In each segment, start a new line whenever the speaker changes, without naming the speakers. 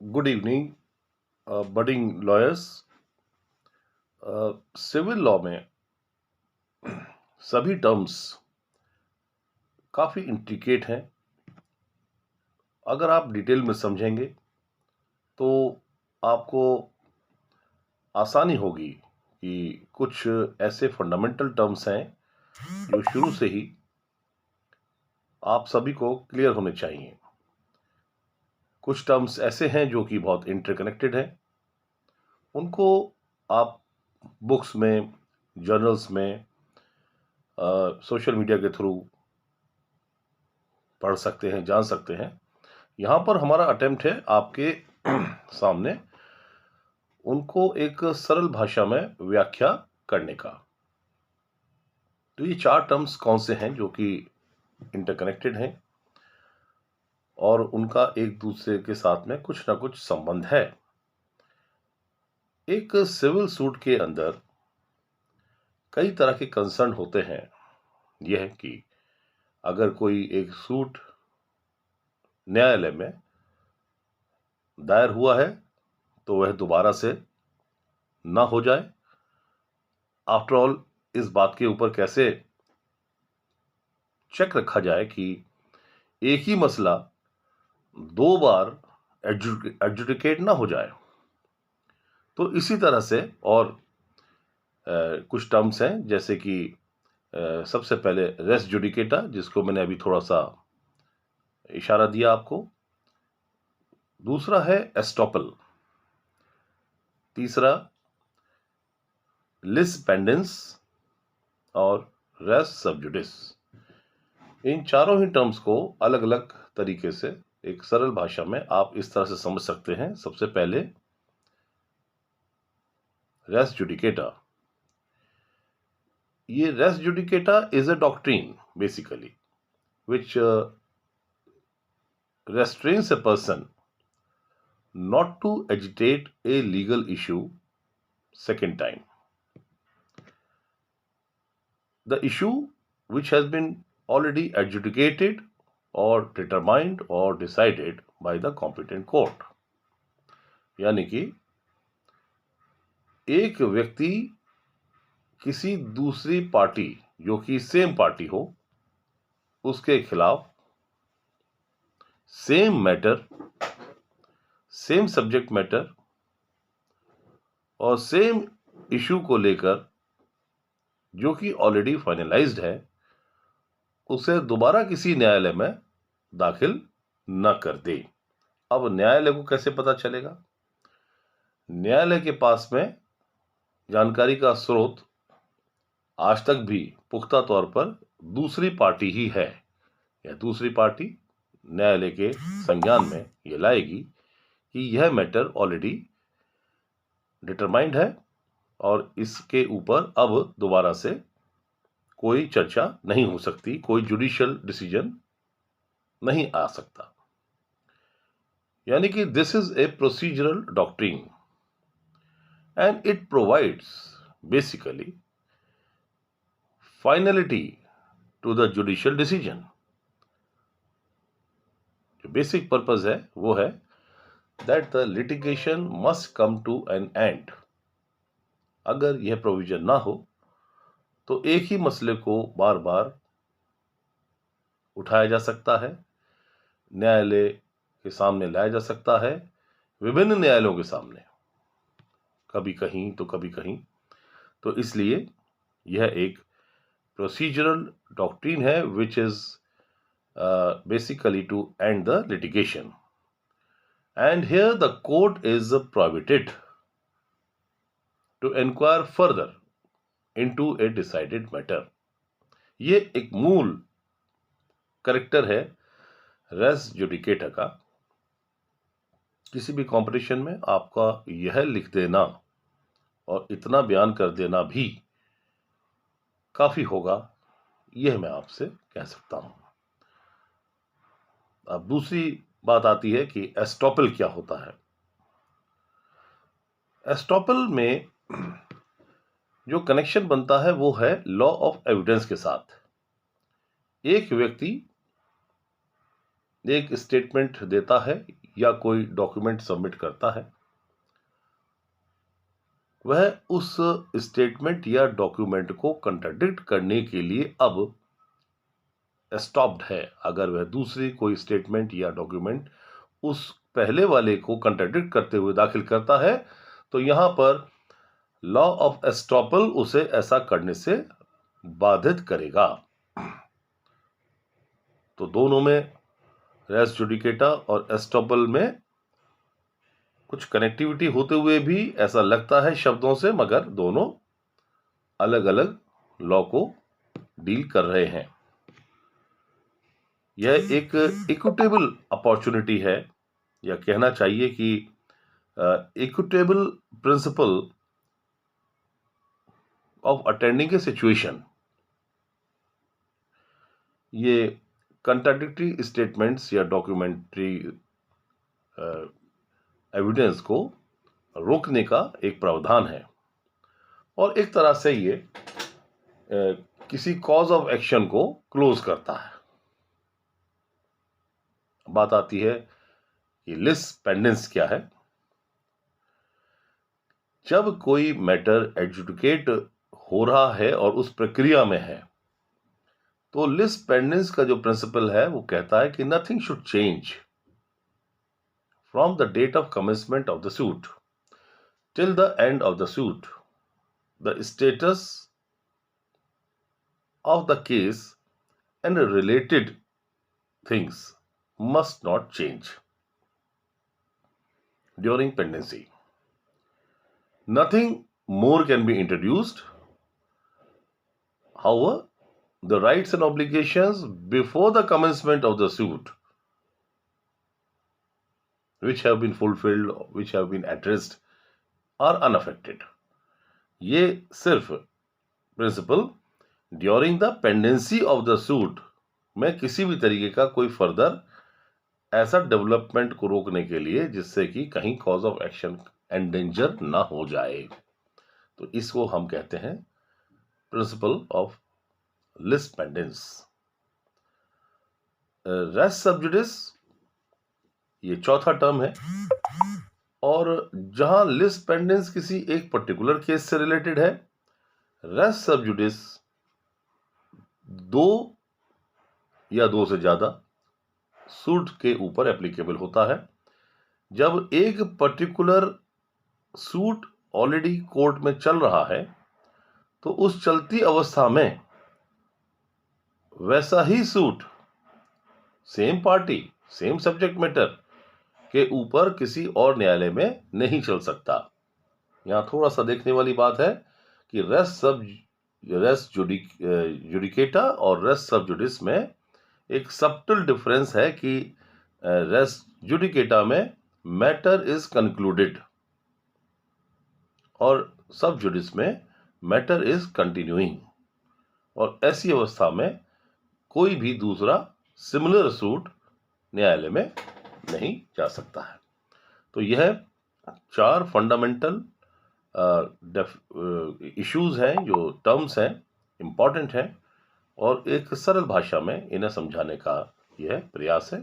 Good evening budding lawyers. Civil law में सभी terms काफ़ी इंट्रिकेट हैं। अगर आप डिटेल में समझेंगे तो आपको आसानी होगी कि कुछ ऐसे फंडामेंटल टर्म्स हैं जो शुरू से ही आप सभी को क्लियर होने चाहिए। कुछ टर्म्स ऐसे हैं जो कि बहुत इंटरकनेक्टेड हैं, उनको आप बुक्स में, जर्नल्स में, सोशल मीडिया के थ्रू पढ़ सकते हैं, जान सकते हैं। यहाँ पर हमारा अटेम्प्ट है आपके सामने उनको एक सरल भाषा में व्याख्या करने का। तो ये 4 टर्म्स कौन से हैं जो कि इंटरकनेक्टेड हैं और उनका एक दूसरे के साथ में कुछ ना कुछ संबंध है। एक सिविल सूट के अंदर कई तरह के कंसर्न होते हैं। यह है कि अगर कोई एक सूट न्यायालय में दायर हुआ है तो वह दोबारा से ना हो जाए। आफ्टर ऑल, इस बात के ऊपर कैसे चेक रखा जाए कि एक ही मसला 2 बार एडजुडिकेट ना हो जाए। तो इसी तरह से और कुछ टर्म्स हैं, जैसे कि सबसे पहले रेस जुडिकेटा, जिसको मैंने अभी थोड़ा सा इशारा दिया आपको। दूसरा है एस्टॉपल। तीसरा लिस पेंडेंस और रेस सबजुडिस। इन चारों ही टर्म्स को अलग अलग तरीके से एक सरल भाषा में आप इस तरह से समझ सकते हैं। सबसे पहले रेस जुडिकेटा। ये res judicata is a doctrine basically which restrains a person not to agitate a legal issue second time. The issue which has been already adjudicated or determined or decided by the competent court. यानी कि एक व्यक्ति किसी दूसरी party जो कि same party हो उसके खिलाफ same matter, same subject matter और सेम इशू को लेकर जो कि ऑलरेडी फाइनलाइज्ड है उसे दोबारा किसी न्यायालय में दाखिल न कर दे। अब न्यायालय को कैसे पता चलेगा? न्यायालय के पास में जानकारी का स्रोत आज तक भी पुख्ता तौर पर दूसरी पार्टी ही है। यह दूसरी पार्टी न्यायालय के संज्ञान में यह लाएगी कि यह मैटर ऑलरेडी डिटरमाइंड है और इसके ऊपर अब दोबारा से कोई चर्चा नहीं हो सकती, कोई जुडिशियल डिसीजन नहीं आ सकता। यानी कि this is a procedural doctrine and it provides basically finality to the judicial decision. जो बेसिक पर्पस है वो है that the litigation must come to an end. अगर यह प्रोविजन ना हो तो एक ही मसले को बार बार उठाया जा सकता है, न्यायालय के सामने लाया जा सकता है, विभिन्न न्यायालयों के सामने, कभी कहीं तो कभी कहीं। तो इसलिए यह एक प्रोसीजरल डॉक्ट्रिन है which is basically to end the litigation and here the court is prohibited to inquire further into a decided matter. ये एक मूल करेक्टर है रेस जुडिकेटा का। किसी भी कंपटीशन में आपका यह लिख देना और इतना बयान कर देना भी काफी होगा, यह मैं आपसे कह सकता हूं। अब दूसरी बात आती है कि एस्टॉपल क्या होता है। एस्टॉपल में जो कनेक्शन बनता है वो है लॉ ऑफ एविडेंस के साथ। एक व्यक्ति एक स्टेटमेंट देता है या कोई डॉक्यूमेंट सबमिट करता है, वह उस स्टेटमेंट या डॉक्यूमेंट को कंट्राडिक्ट करने के लिए अब स्टॉप्ड है। अगर वह दूसरी कोई स्टेटमेंट या डॉक्यूमेंट उस पहले वाले को कंट्राडिक्ट करते हुए दाखिल करता है, तो यहां पर लॉ ऑफ एस्टॉपल उसे ऐसा करने से बाधित करेगा। तो दोनों में, रेस जुडिकेटा और एस्टॉपल में, कुछ कनेक्टिविटी होते हुए भी ऐसा लगता है शब्दों से, मगर दोनों अलग अलग लॉ को डील कर रहे हैं। यह एक इक्विटेबल अपॉर्चुनिटी है, या कहना चाहिए कि equitable principle of attending A situation. ये कंट्राडिक्टरी स्टेटमेंट्स या डॉक्यूमेंट्री एविडेंस को रोकने का एक प्रावधान है, और एक तरह से ये किसी कॉज ऑफ एक्शन को क्लोज करता है। बात आती है कि लिस पेंडेंस क्या है। जब कोई मैटर एडजुडिकेट हो रहा है और उस प्रक्रिया में है, तो लिस पेंडेंस का जो प्रिंसिपल है वो कहता है कि nothing should change from the date of commencement of the suit till the end of the suit. The status of the case and related things must not change during pendency. Nothing more can be introduced. However, the rights and obligations before the commencement of the suit, which have been fulfilled, which have been addressed, are unaffected. ये सिर्फ principle during the pendency of the suit में किसी भी तरीके का कोई further ऐसा development को रोकने के लिए जिससे कि कहीं कॉज ऑफ एक्शन एंडेंजर ना हो जाए, तो इसको हम कहते हैं principle of lis pendens. Res sub judice ये चौथा टर्म है, और जहां लिस पेंडेंस किसी एक पर्टिकुलर केस से रिलेटेड है, रेस सब जुडिस दो या दो से ज्यादा सूट के ऊपर एप्लीकेबल होता है। जब एक पर्टिकुलर सूट ऑलरेडी कोर्ट में चल रहा है, तो उस चलती अवस्था में वैसा ही suit same party same subject matter के ऊपर किसी और न्यायालय में नहीं चल सकता। यहां थोड़ा सा देखने वाली बात है कि रेस जुडिकेटा और रेस सब जुडिस में एक सब्टल डिफरेंस है कि रेस जुडिकेटा में मैटर इज कंक्लूडेड और सब जुडिस में मैटर इज कंटिन्यूइंग, और ऐसी अवस्था में कोई भी दूसरा सिमिलर सूट न्यायालय में नहीं जा सकता है। तो यह 4 फंडामेंटल इश्यूज हैं, जो टर्म्स हैं, इंपॉर्टेंट हैं, और एक सरल भाषा में इन्हें समझाने का यह प्रयास है।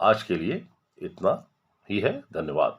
आज के लिए इतना ही है। धन्यवाद।